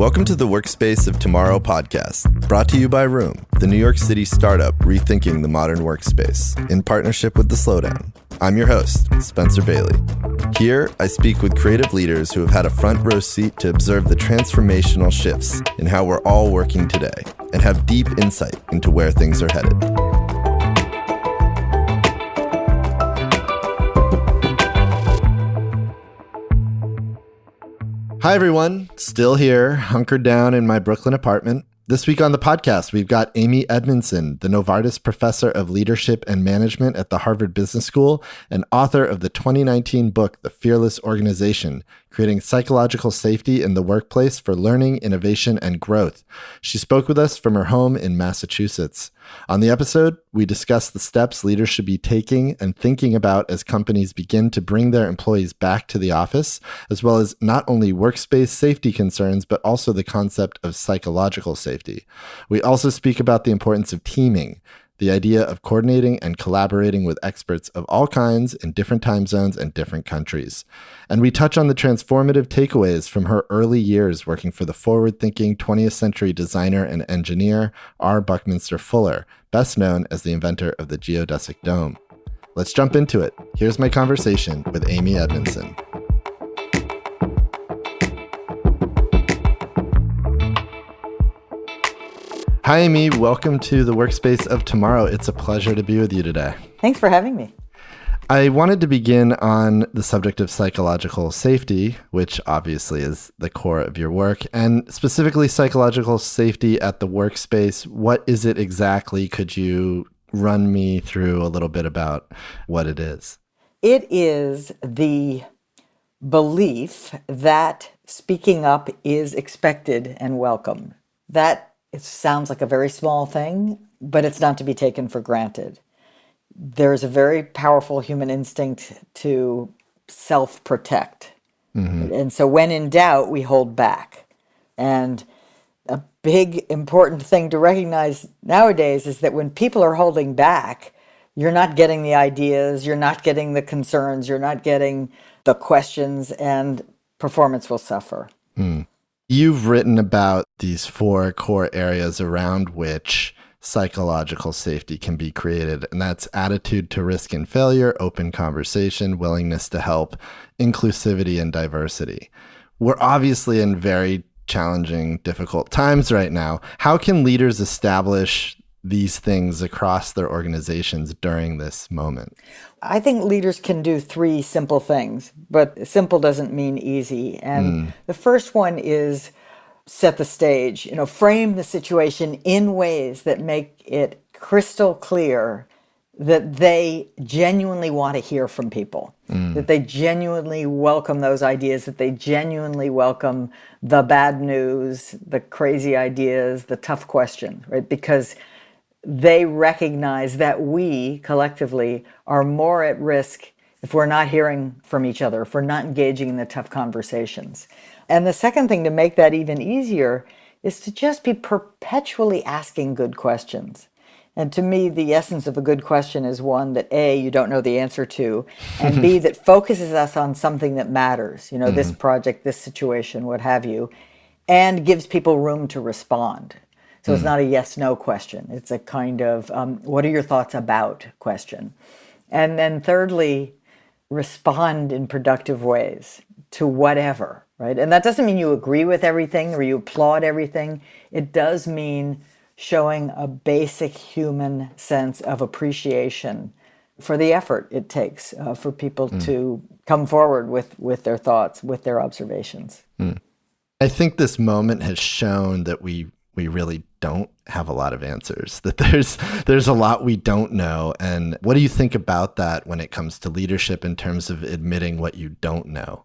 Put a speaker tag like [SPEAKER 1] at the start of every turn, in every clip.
[SPEAKER 1] Welcome to the Workspace of Tomorrow podcast, brought to you by Room, the New York City startup rethinking the modern workspace, in partnership with The Slowdown. I'm your host, Spencer Bailey. Here, I speak with creative leaders who have had a front row seat to observe the transformational shifts in how we're all working today, and have deep insight into where things are headed. Hi, everyone. Still here, hunkered down in my Brooklyn apartment. This week on the podcast, we've got Amy Edmondson, the Novartis Professor of Leadership and Management at the Harvard Business School and author of the 2019 book, The Fearless Organization, Creating Psychological Safety in the Workplace for Learning, Innovation, and Growth. She spoke with us from her home in Massachusetts. On the episode, we discuss the steps leaders should be taking and thinking about as companies begin to bring their employees back to the office, as well as not only workspace safety concerns, but also the concept of psychological safety. We also speak about the importance of teaming, the idea of coordinating and collaborating with experts of all kinds in different time zones and different countries. And we touch on the transformative takeaways from her early years working for the forward-thinking 20th century designer and engineer R. Buckminster Fuller, best known as the inventor of the geodesic dome. Let's jump into it. Here's my conversation with Amy Edmondson. Hi, Amy. Welcome to the Workspace of Tomorrow. It's a pleasure to be with you today.
[SPEAKER 2] Thanks for having me.
[SPEAKER 1] I wanted to begin on the subject of psychological safety, which obviously is the core of your work, and specifically psychological safety at the workspace. What is it exactly? Could you run me through a little bit about what it is?
[SPEAKER 2] It is the belief that speaking up is expected and welcome. It sounds like a very small thing, but it's not to be taken for granted. There's a very powerful human instinct to self-protect. Mm-hmm. And so when in doubt, we hold back. And a big important thing to recognize nowadays is that when people are holding back, you're not getting the ideas, you're not getting the concerns, you're not getting the questions, and performance will suffer. Mm.
[SPEAKER 1] You've written about these four core areas around which psychological safety can be created, and that's attitude to risk and failure, open conversation, willingness to help, inclusivity, and diversity. We're obviously in very challenging, difficult times right now. How can leaders establish these things across their organizations during this moment?
[SPEAKER 2] I think leaders can do three simple things, but simple doesn't mean easy. And the first one is set the stage, frame the situation in ways that make it crystal clear that they genuinely want to hear from people, that they genuinely welcome those ideas, that they genuinely welcome the bad news, the crazy ideas, the tough question, right? Because they recognize that we collectively are more at risk if we're not hearing from each other, if we're not engaging in the tough conversations. And the second thing to make that even easier is to just be perpetually asking good questions. And to me, the essence of a good question is one that A, you don't know the answer to, and B, that focuses us on something that matters, this project, this situation, what have you, and gives people room to respond. So it's not a yes-no question. It's a kind of, what are your thoughts about question? And then thirdly, respond in productive ways to whatever, right? And that doesn't mean you agree with everything or you applaud everything. It does mean showing a basic human sense of appreciation for the effort it takes for people to come forward with their thoughts, with their observations.
[SPEAKER 1] I think this moment has shown that we really don't have a lot of answers, that there's a lot we don't know. And what do you think about that when it comes to leadership in terms of admitting what you don't know?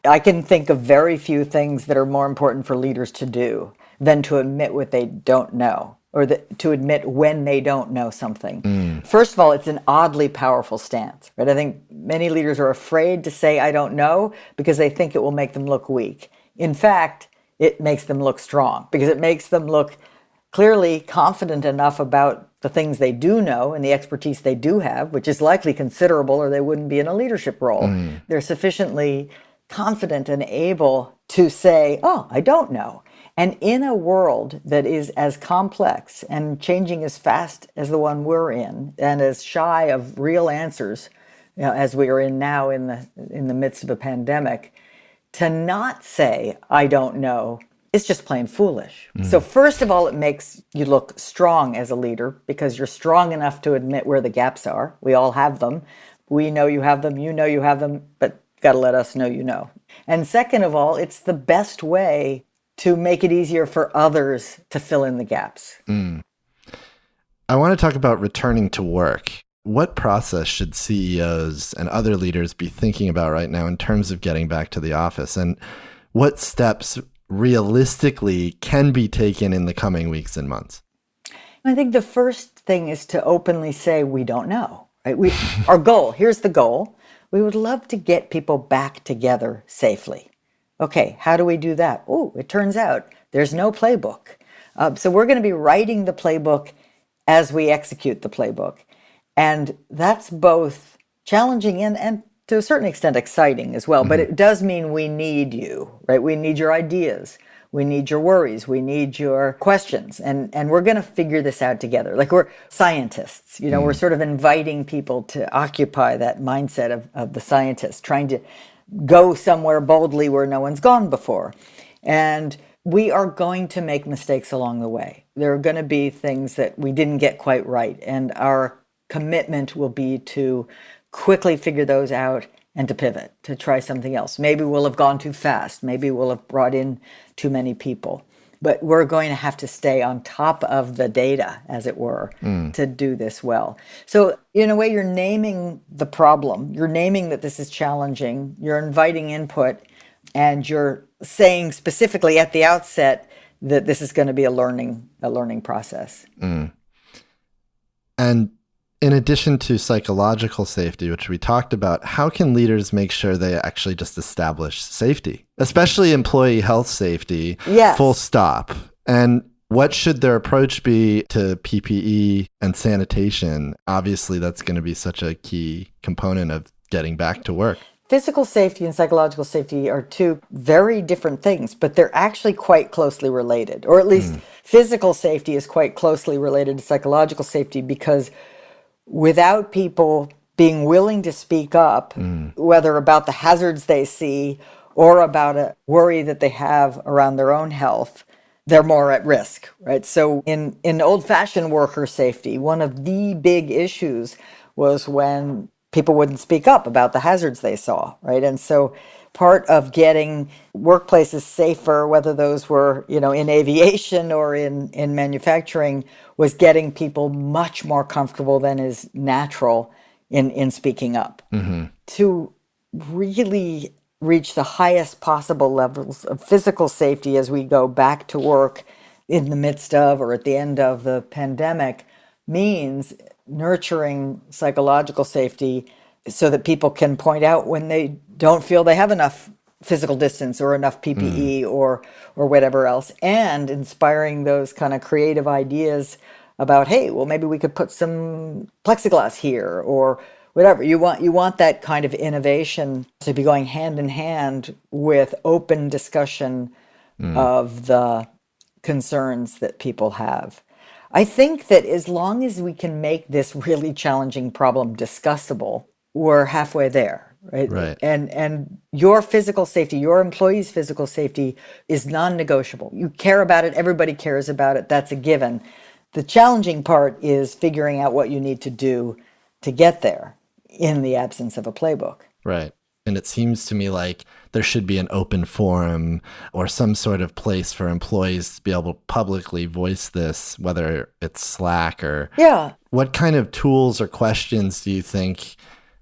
[SPEAKER 2] I can think of very few things that are more important for leaders to do than to admit what they don't know, or to admit when they don't know something. First of all, it's an oddly powerful stance, right? I think many leaders are afraid to say, I don't know, because they think it will make them look weak. In fact, it makes them look strong because it makes them look clearly confident enough about the things they do know and the expertise they do have, which is likely considerable or they wouldn't be in a leadership role. They're sufficiently confident and able to say, oh, I don't know. And in a world that is as complex and changing as fast as the one we're in, and as shy of real answers, as we are in now in the midst of a pandemic, to not say, I don't know, is just plain foolish. So first of all, it makes you look strong as a leader because you're strong enough to admit where the gaps are. We all have them. We know you have them, you know you have them, but got to let us know you know. And second of all, it's the best way to make it easier for others to fill in the gaps.
[SPEAKER 1] I want to talk about returning to work. What process should CEOs and other leaders be thinking about right now in terms of getting back to the office? And what steps realistically can be taken in the coming weeks and months?
[SPEAKER 2] I think the first thing is to openly say, we don't know. Right? Our goal, here's the goal. We would love to get people back together safely. Okay, how do we do that? Oh, it turns out there's no playbook. So we're going to be writing the playbook as we execute the playbook. And that's both challenging and to a certain extent exciting as well. But it does mean we need you, right? We need your ideas. We need your worries. We need your questions. And we're going to figure this out together. Like we're scientists, we're sort of inviting people to occupy that mindset of the scientist, trying to go somewhere boldly where no one's gone before. And we are going to make mistakes along the way. There are going to be things that we didn't get quite right. And our commitment will be to quickly figure those out and to pivot, to try something else. Maybe we'll have gone too fast. Maybe we'll have brought in too many people. But we're going to have to stay on top of the data, as it were, to do this well. So in a way, you're naming the problem. You're naming that this is challenging. You're inviting input. And you're saying specifically at the outset that this is going to be a learning process.
[SPEAKER 1] And in addition to psychological safety, which we talked about, how can leaders make sure they actually just establish safety, especially employee health safety, full stop? And what should their approach be to PPE and sanitation? Obviously, that's going to be such a key component of getting back to work.
[SPEAKER 2] Physical safety and psychological safety are two very different things, but they're actually quite closely related, or at least physical safety is quite closely related to psychological safety because without people being willing to speak up, whether about the hazards they see or about a worry that they have around their own health, they're more at risk, right? So in old-fashioned worker safety, one of the big issues was when people wouldn't speak up about the hazards they saw, right? And so part of getting workplaces safer, whether those were, in aviation or in manufacturing, was getting people much more comfortable than is natural in speaking up. To really reach the highest possible levels of physical safety as we go back to work in the midst of or at the end of the pandemic means nurturing psychological safety so that people can point out when they don't feel they have enough physical distance or enough PPE or whatever else, and inspiring those kind of creative ideas about, hey, well, maybe we could put some plexiglass here or whatever. You want that kind of innovation to be going hand in hand with open discussion of the concerns that people have. I think that as long as we can make this really challenging problem discussable, we're halfway there, right?
[SPEAKER 1] Right.
[SPEAKER 2] And your physical safety, your employees' physical safety is non-negotiable. You care about it, everybody cares about it, that's a given. The challenging part is figuring out what you need to do to get there in the absence of a playbook.
[SPEAKER 1] Right. And it seems to me like there should be an open forum or some sort of place for employees to be able to publicly voice this, whether it's Slack or...
[SPEAKER 2] Yeah.
[SPEAKER 1] What kind of tools or questions do you think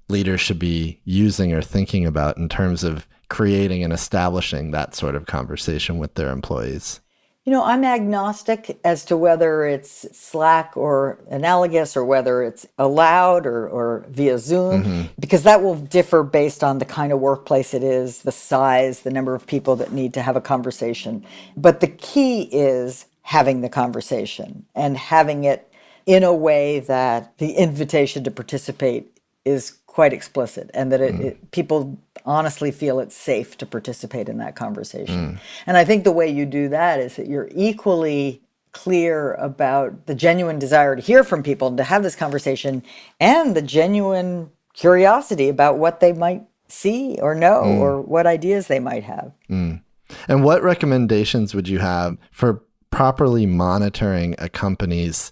[SPEAKER 1] leaders should be using or thinking about in terms of creating and establishing that sort of conversation with their employees?
[SPEAKER 2] I'm agnostic as to whether it's Slack or analogous or whether it's allowed or via Zoom, because that will differ based on the kind of workplace it is, the size, the number of people that need to have a conversation. But the key is having the conversation and having it in a way that the invitation to participate is quite explicit and that people honestly feel it's safe to participate in that conversation. And I think the way you do that is that you're equally clear about the genuine desire to hear from people and to have this conversation, and the genuine curiosity about what they might see or know or what ideas they might have.
[SPEAKER 1] And what recommendations would you have for properly monitoring a company's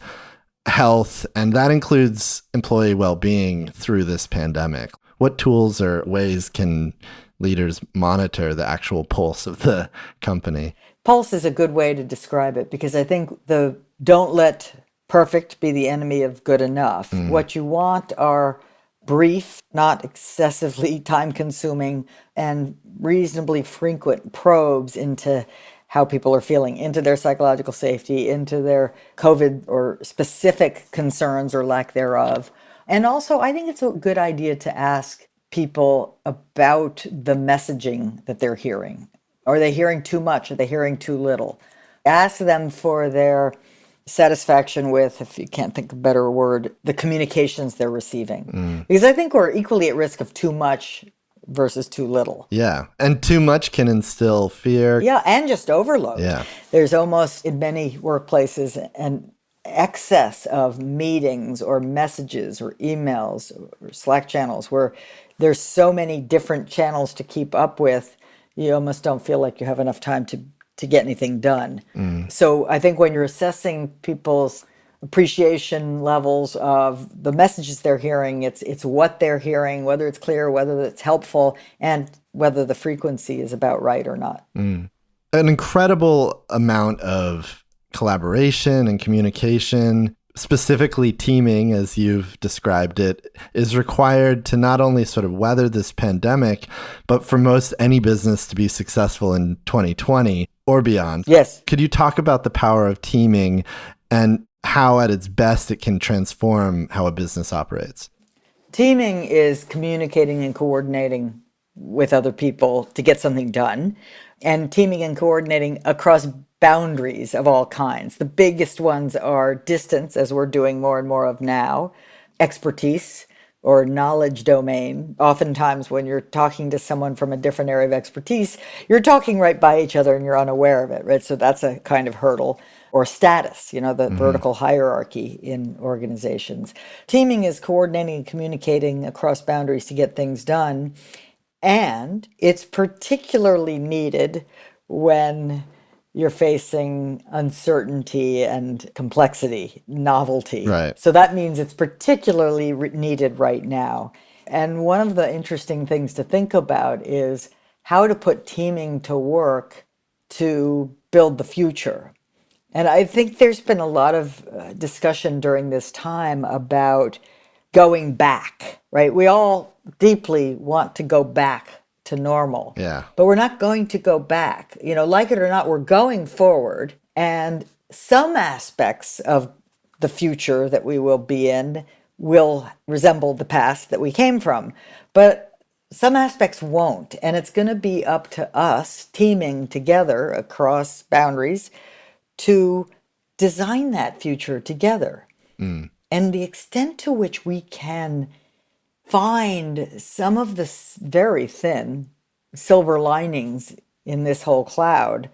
[SPEAKER 1] health? And that includes employee well-being through this pandemic. What tools or ways can leaders monitor the actual pulse of the company?
[SPEAKER 2] Pulse is a good way to describe it, because I think the don't let perfect be the enemy of good enough. What you want are brief, not excessively time-consuming, and reasonably frequent probes into how people are feeling, into their psychological safety, into their COVID or specific concerns or lack thereof. And also, I think it's a good idea to ask people about the messaging that they're hearing. Are they hearing too much? Are they hearing too little? Ask them for their satisfaction with, if you can't think of a better word, the communications they're receiving. Because I think we're equally at risk of too much versus too little.
[SPEAKER 1] Yeah. And too much can instill fear.
[SPEAKER 2] Yeah, and just overload.
[SPEAKER 1] Yeah.
[SPEAKER 2] There's almost, in many workplaces, an excess of meetings or messages or emails or Slack channels where there's so many different channels to keep up with, you almost don't feel like you have enough time to get anything done. So I think when you're assessing people's appreciation levels of the messages they're hearing, it's what they're hearing, whether it's clear, whether it's helpful, and whether the frequency is about right or not.
[SPEAKER 1] An incredible amount of collaboration and communication, specifically teaming, as you've described it, is required to not only sort of weather this pandemic, but for most any business to be successful in 2020 or beyond.
[SPEAKER 2] Yes.
[SPEAKER 1] Could you talk about the power of teaming and how at its best it can transform how a business operates?
[SPEAKER 2] Teaming is communicating and coordinating with other people to get something done, and teaming and coordinating across boundaries of all kinds. The biggest ones are distance, as we're doing more and more of now, expertise or knowledge domain. Oftentimes when you're talking to someone from a different area of expertise, you're talking right by each other and you're unaware of it, right? So that's a kind of hurdle. Or status, the vertical hierarchy in organizations. Teaming is coordinating and communicating across boundaries to get things done. And it's particularly needed when you're facing uncertainty and complexity, novelty.
[SPEAKER 1] Right.
[SPEAKER 2] So that means it's particularly needed right now. And one of the interesting things to think about is how to put teaming to work to build the future. And I think there's been a lot of discussion during this time about going back, right? We all deeply want to go back to normal.
[SPEAKER 1] Yeah.
[SPEAKER 2] But we're not going to go back. Like it or not, we're going forward. And some aspects of the future that we will be in will resemble the past that we came from. But some aspects won't. And it's going to be up to us teaming together across boundaries to design that future together. And the extent to which we can find some of the very thin silver linings in this whole cloud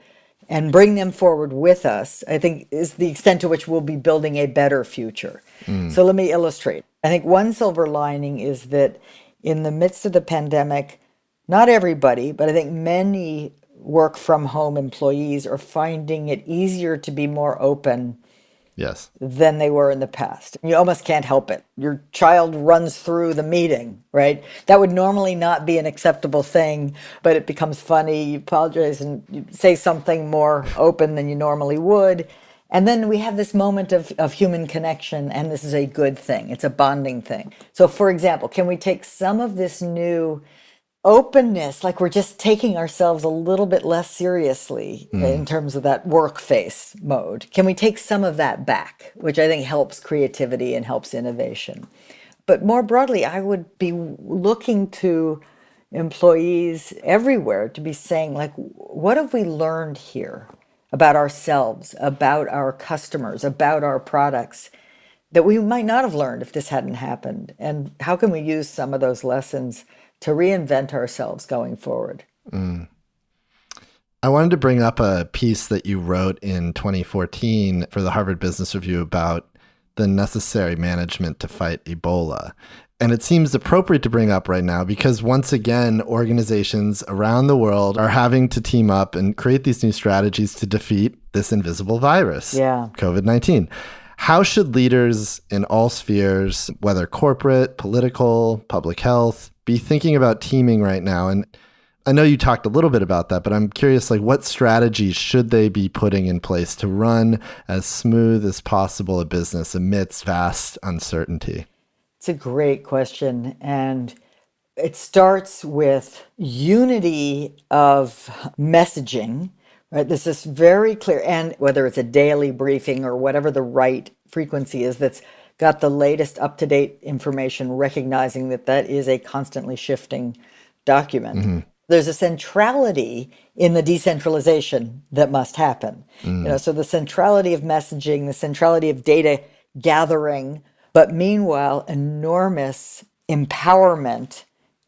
[SPEAKER 2] and bring them forward with us, I think is the extent to which we'll be building a better future. So let me illustrate. I think one silver lining is that in the midst of the pandemic, not everybody, but I think many work from home employees are finding it easier to be more open
[SPEAKER 1] Yes.
[SPEAKER 2] than they were in the past. You almost can't help it. Your child runs through the meeting, right? That would normally not be an acceptable thing, but it becomes funny. You apologize and you say something more open than you normally would. And then we have this moment of human connection, and this is a good thing. It's a bonding thing. So for example, can we take some of this new openness, like we're just taking ourselves a little bit less seriously in terms of that work face mode? Can we take some of that back, which I think helps creativity and helps innovation? But more broadly, I would be looking to employees everywhere to be saying, like, what have we learned here about ourselves, about our customers, about our products that we might not have learned if this hadn't happened? And how can we use some of those lessons to reinvent ourselves going forward.
[SPEAKER 1] I wanted to bring up a piece that you wrote in 2014 for the Harvard Business Review about the necessary management to fight Ebola. And it seems appropriate to bring up right now because once again, organizations around the world are having to team up and create these new strategies to defeat this invisible virus, COVID-19. How should leaders in all spheres, whether corporate, political, public health, be thinking about teaming right now? And I know you talked a little bit about that, but I'm curious, like, what strategies should they be putting in place to run as smooth as possible a business amidst vast uncertainty?
[SPEAKER 2] It's a great question. And it starts with unity of messaging, right? This is very clear. And whether it's a daily briefing or whatever the right frequency is that's got the latest up-to-date information, recognizing that that is a constantly shifting document. Mm-hmm. There's a centrality in the decentralization that must happen. So the centrality of messaging, the centrality of data gathering, but meanwhile, enormous empowerment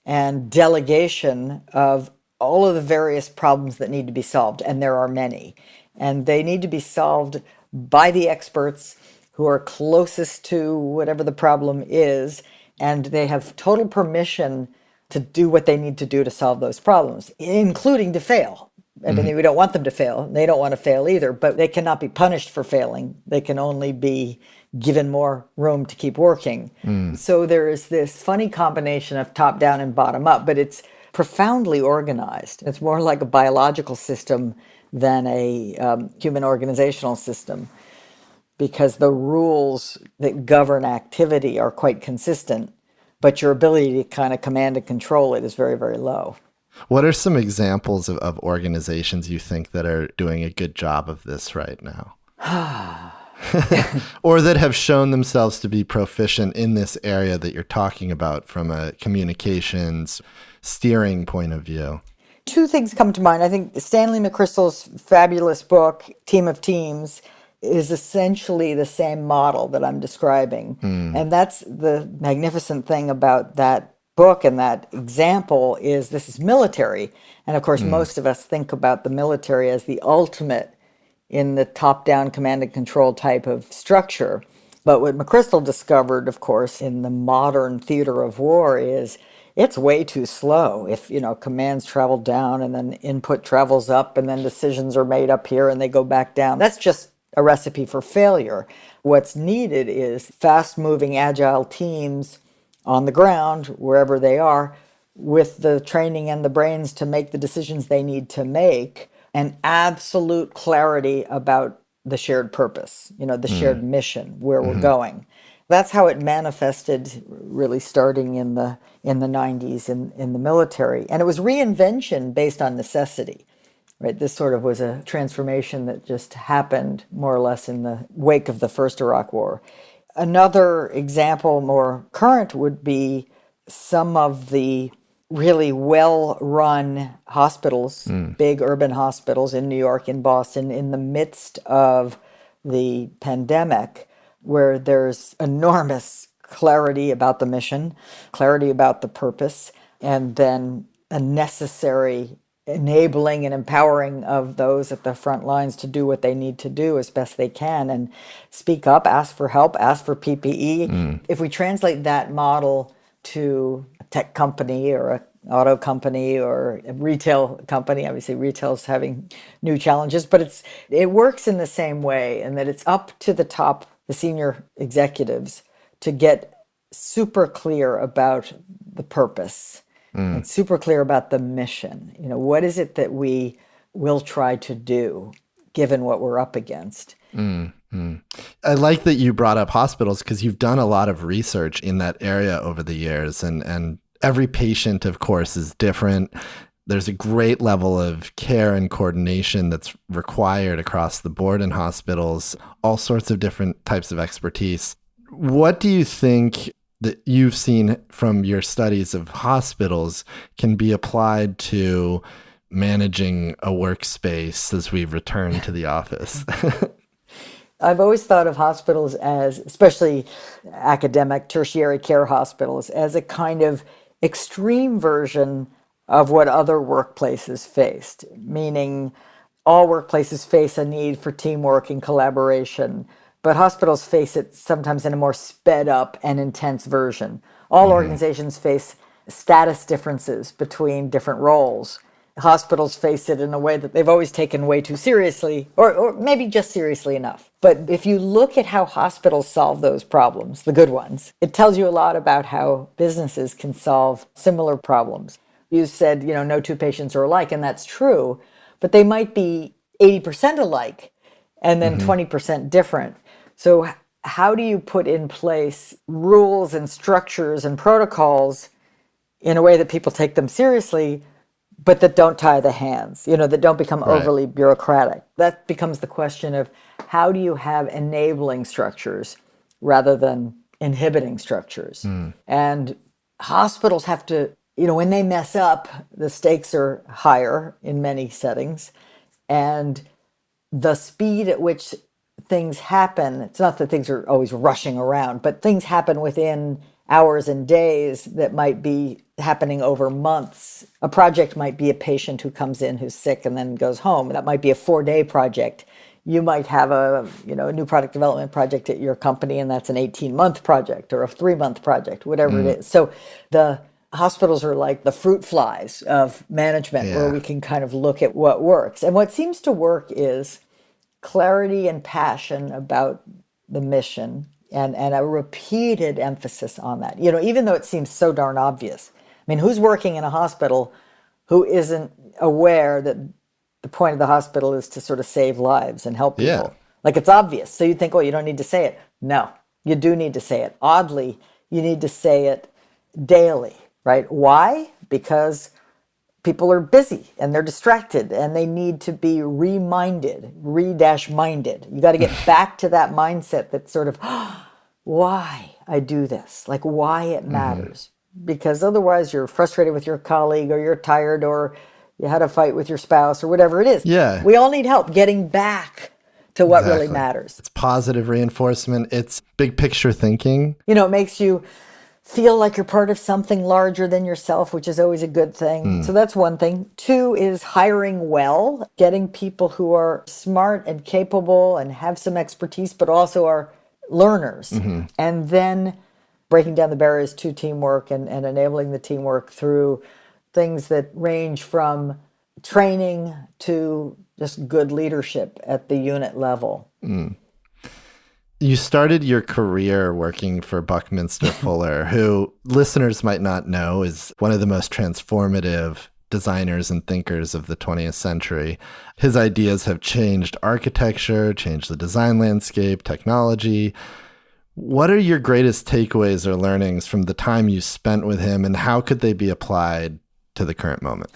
[SPEAKER 2] and delegation of all of the various problems that need to be solved. And there are many. And they need to be solved by the experts who are closest to whatever the problem is. And they have total permission to do what they need to do to solve those problems, including to fail. I mean, we don't want them to fail. They don't want to fail either, but they cannot be punished for failing. They can only be given more room to keep working. So there is this funny combination of top down and bottom up, but it's profoundly organized. It's more like a biological system than a human organizational system, because the rules that govern activity are quite consistent, but your ability to kind of command and control it is very, very low.
[SPEAKER 1] What are some examples of organizations you think that are doing a good job of this right now? Or that have shown themselves to be proficient in this area that you're talking about from a communications steering point of view?
[SPEAKER 2] Two things come to mind. I think Stanley McChrystal's fabulous book, Team of Teams, is essentially the same model that I'm describing. And that's the magnificent thing about that book and that example is this is military. And of course, most of us think about the military as the ultimate in the top-down command and control type of structure. But what McChrystal discovered, of course, in the modern theater of war is it's way too slow. If, commands travel down and then input travels up and then decisions are made up here and they go back down, that's just a recipe for failure. What's needed is fast-moving, agile teams on the ground, wherever they are, with the training and the brains to make the decisions they need to make, and absolute clarity about the shared purpose, the shared mission, where we're going. That's how it manifested, really starting in the 90s in the military. And it was reinvention based on necessity. Right, this sort of was a transformation that just happened more or less in the wake of the first Iraq War. Another example, more current, would be some of the really well-run hospitals, big urban hospitals in New York, in Boston, in the midst of the pandemic, where there's enormous clarity about the mission, clarity about the purpose, and then a necessary enabling and empowering of those at the front lines to do what they need to do as best they can and speak up, ask for help, ask for PPE. If we translate that model to a tech company or an auto company or a retail company, obviously retail's having new challenges, but it works in the same way, and that it's up to the top, the senior executives, to get super clear about the purpose. And super clear about the mission. What is it that we will try to do given what we're up against?
[SPEAKER 1] I like that you brought up hospitals because you've done a lot of research in that area over the years. And every patient, of course, is different. There's a great level of care and coordination that's required across the board in hospitals, all sorts of different types of expertise. What do you think that you've seen from your studies of hospitals can be applied to managing a workspace as we return to the office?
[SPEAKER 2] I've always thought of hospitals as, especially academic tertiary care hospitals, as a kind of extreme version of what other workplaces faced, meaning all workplaces face a need for teamwork and collaboration, but hospitals face it sometimes in a more sped up and intense version. All organizations face status differences between different roles. Hospitals face it in a way that they've always taken way too seriously, or maybe just seriously enough. But if you look at how hospitals solve those problems, the good ones, it tells you a lot about how businesses can solve similar problems. You said, no two patients are alike, and that's true, but they might be 80% alike and then 20% different. So how do you put in place rules and structures and protocols in a way that people take them seriously, but that don't tie the hands, that don't become overly bureaucratic? That becomes the question of how do you have enabling structures rather than inhibiting structures? And hospitals have to, when they mess up, the stakes are higher in many settings. And the speed at which things happen, it's not that things are always rushing around, but things happen within hours and days that might be happening over months. A project might be a patient who comes in who's sick and then goes home. That might be a 4-day project. You might have a new product development project at your company, and that's an 18-month project or a 3-month project, whatever it is. So the hospitals are like the fruit flies of management, where we can kind of look at what works. And what seems to work is clarity and passion about the mission and a repeated emphasis on that. Even though it seems so darn obvious. I mean, who's working in a hospital who isn't aware that the point of the hospital is to sort of save lives and help people?
[SPEAKER 1] Yeah.
[SPEAKER 2] Like, it's obvious. So you think, you don't need to say it. No, you do need to say it. Oddly, you need to say it daily, right? Why? Because people are busy and they're distracted and they need to be reminded, re-minded. You got to get back to that mindset that's sort of, why I do this, like why it matters. Because otherwise you're frustrated with your colleague, or you're tired, or you had a fight with your spouse, or whatever it is.
[SPEAKER 1] Yeah.
[SPEAKER 2] We all need help getting back to what really matters.
[SPEAKER 1] It's positive reinforcement. It's big picture thinking.
[SPEAKER 2] It makes you feel like you're part of something larger than yourself, which is always a good thing. So that's one thing. 2 is hiring well, getting people who are smart and capable and have some expertise, but also are learners. And then breaking down the barriers to teamwork and enabling the teamwork through things that range from training to just good leadership at the unit level.
[SPEAKER 1] You started your career working for Buckminster Fuller, who listeners might not know is one of the most transformative designers and thinkers of the 20th century. His ideas have changed architecture, changed the design landscape, technology. What are your greatest takeaways or learnings from the time you spent with him, and how could they be applied to the current moment?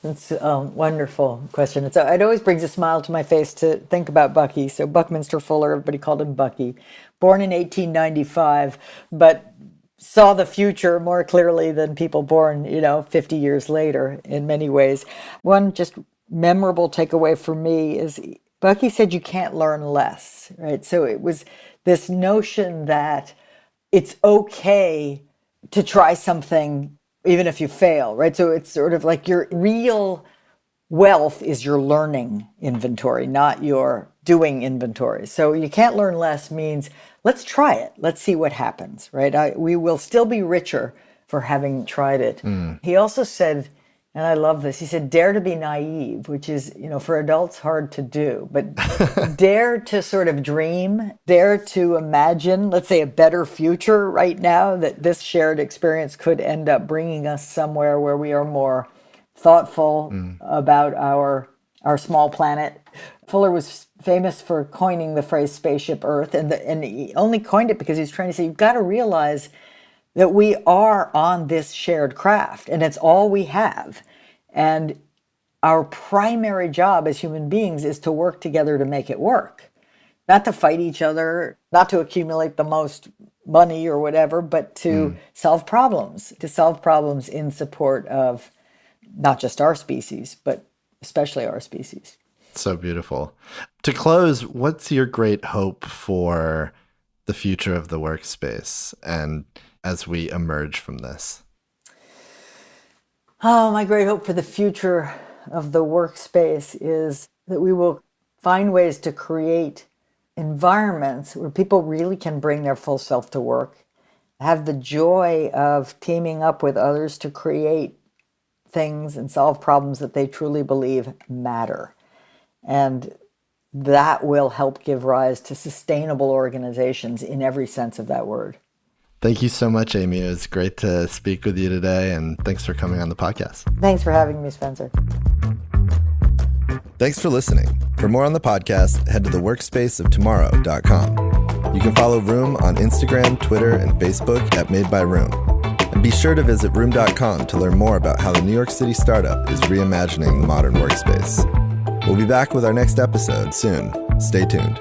[SPEAKER 2] That's a wonderful question. It always brings a smile to my face to think about Bucky. So Buckminster Fuller, everybody called him Bucky, born in 1895, but saw the future more clearly than people born, 50 years later in many ways. One just memorable takeaway for me is Bucky said you can't learn less, right? So it was this notion that it's okay to try something even if you fail, right? So it's sort of like your real wealth is your learning inventory, not your doing inventory. So you can't learn less means let's try it. Let's see what happens, right? We will still be richer for having tried it. He also said, and I love this, he said, dare to be naive, which is, for adults hard to do, but dare to sort of dream, dare to imagine, let's say, a better future right now, that this shared experience could end up bringing us somewhere where we are more thoughtful about our small planet. Fuller was famous for coining the phrase spaceship Earth, and he only coined it because he was trying to say, you've got to realize that we are on this shared craft, and it's all we have. And our primary job as human beings is to work together to make it work. Not to fight each other, not to accumulate the most money or whatever, but to solve problems in support of not just our species, but especially our species.
[SPEAKER 1] So beautiful. To close, what's your great hope for the future of the workspace and as we emerge from this?
[SPEAKER 2] Oh, my great hope for the future of the workspace is that we will find ways to create environments where people really can bring their full self to work, have the joy of teaming up with others to create things and solve problems that they truly believe matter. And that will help give rise to sustainable organizations in every sense of that word.
[SPEAKER 1] Thank you so much, Amy. It was great to speak with you today, and thanks for coming on the podcast.
[SPEAKER 2] Thanks for having me, Spencer.
[SPEAKER 1] Thanks for listening. For more on the podcast, head to theworkspaceoftomorrow.com. You can follow Room on Instagram, Twitter, and Facebook at Made by Room. And be sure to visit room.com to learn more about how the New York City startup is reimagining the modern workspace. We'll be back with our next episode soon. Stay tuned.